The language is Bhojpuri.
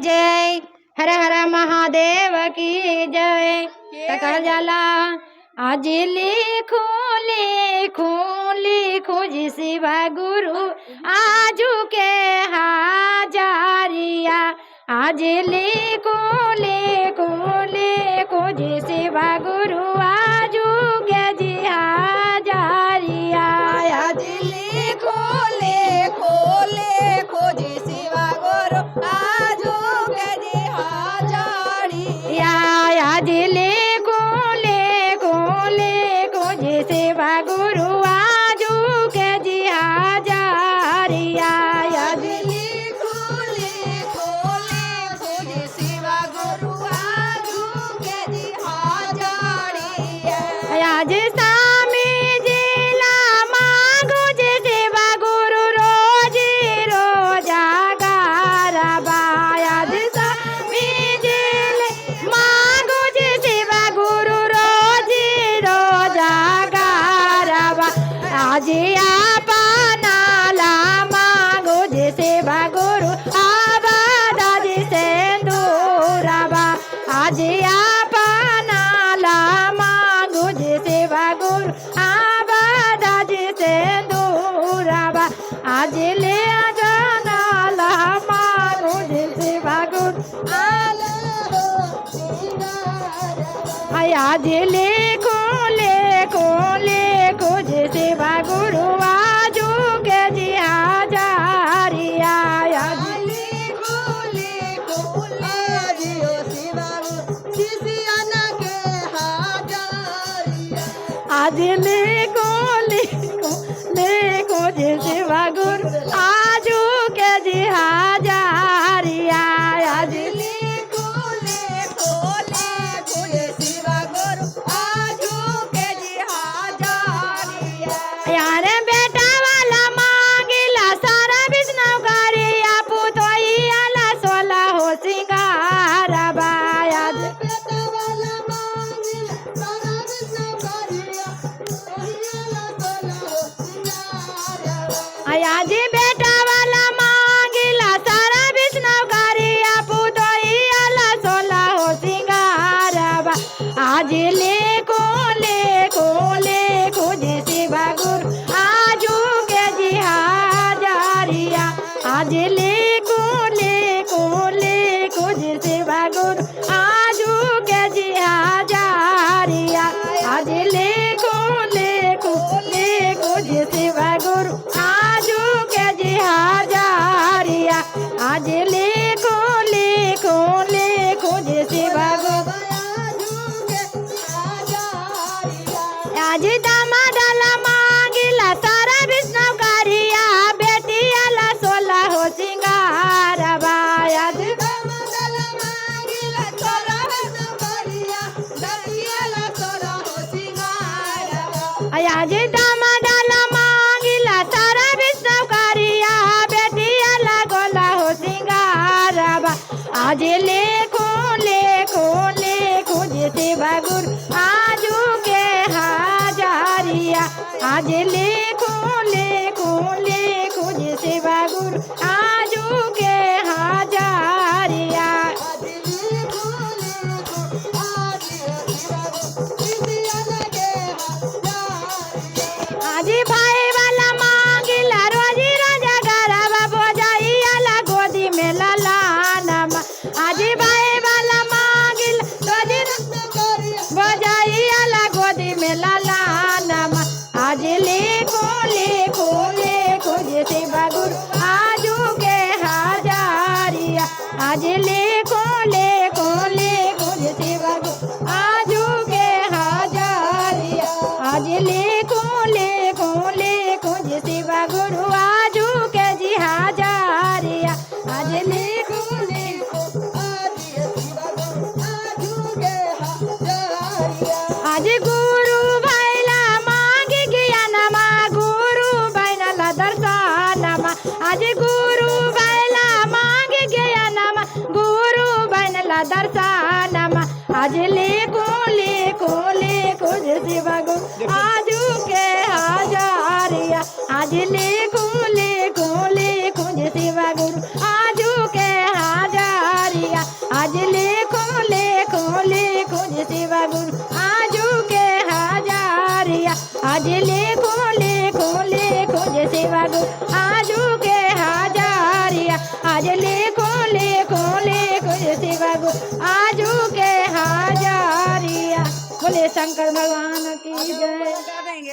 जय हर हर महादेव की जय। कह जाला आज लिखो लिखो लिखो जी शिवा गुरु आजू के हाजारिया। आज लिखो लिखो लिखो जी शिवा गुरु आजू के जी हाजारिया। आज लिखो लिखो लिखो जी शिवा गुरु आजू के जी हाजारिया। आज लिखो लिखो लिखो जी शिवा गुरु आजू के जी हाजारिया। आज लिखो लिखो लिखो जी शिवा गुरु आजू के जी हाजारिया। आज स्वामी जिला मांगो जी शिवा गुरु रोज रोजा गारबा। आज स्वामी जिले मांगो जी शिवा गुरु रोज रोजा गारबा। आज अपना ला मांगो जी शिवा गुरु आबादा जी सिंदूरबा। आज अपना ला मांगो जी शिवा गुरु आबादा जी सिंदूरबा। आज ले जाना ला मांगो जी शिवा गुरु आज लिखो लिखो लिखो जी शिवा गुरु आजू के जी हाजारिया। आज लिखो लिखो लिखो शिवा गुरु शिष्यन के हाजारिया। आज लिखो लिखो लिखो जी शिवा गुरु आजू के जी हाजारिया। आज लिखो लिखो लिखो जी शिवा गुरु आजू के जी हाजारिया। यार बेटा वाला मांगिला सारा विष्णु करिया पुतोइयाला सोला हो सिंगारबा। आज बेटा वाला मांगिला सारा विष्णु करिया ओहियाला सोला हो सिंगारबा। आज बेटा वाला मांगिला सारा विष्णु करिया पुतोइयाला सोला हो सिंगारबा। आज लिखो लिखो लिखो जी शिवा गुरु आजू के जी हाजारिया। आज लिखो लिखो लिखो जी शिवा गुरु आजू के जी हाजारिया। आज लिखो लिखो लिखो जी शिवा गुरु आजू के जी हाजारिया। आज लिखो लिखो लिखो जी शिवा गुरु आज दामादाला मांगिला सारा विष्णु करिया बेटियाला सोला हो सिंगारबा। आज आज दामादाला मांगिला सारा विष्णु करिया बेटियाला गोला हो सिंगारबा। आज लिखो लिखो लिखो जी शिवा गुरु आजू के हाजारिया। आज लिखो लिखो लिखो जी शिवा गुरु आजू के हाजारिया। आज भाई वाला मांगिला रोजी राजा गरबा बोजाइयाला गोदी में ललानमा। आज भाई वाला मांगिला रोजी बोजाइयाला गोदी में ललानमा। आज लिखो लिखो लिखो जी शिवा गुरु आजू के हाजारिया। आज लिखो लिखो लिखो जी शिवा गुरु आजू के हाजारिया। आज लिखो लिखो लिखो जी शिवा गुरु आजू के जी हाजारिया। आज लिखो लिखो आज गुरु भैला मांगी गया नमा गुरु बैनला दर्शनमा। आज गुरु भैला मांगी गया नमा गुरु बैनला दर्शनमा। आज लिखो लिखो लिखो जी शिवा गुरु आजू के हाजारिया। आज लिखो लिखो लिखो जी शिवा गुरु आजू के हाजारिया। आज लिखो लिखो लिखो जे सेवा गुरु आजू के हजारिया आज लिखो लिखो लिखो जे सेवा गुरु आजू के हजारिया आज लिखो लिखो लिखो जे सेवा गुरु आजू के हजारिया। बोले शंकर भगवान की जय।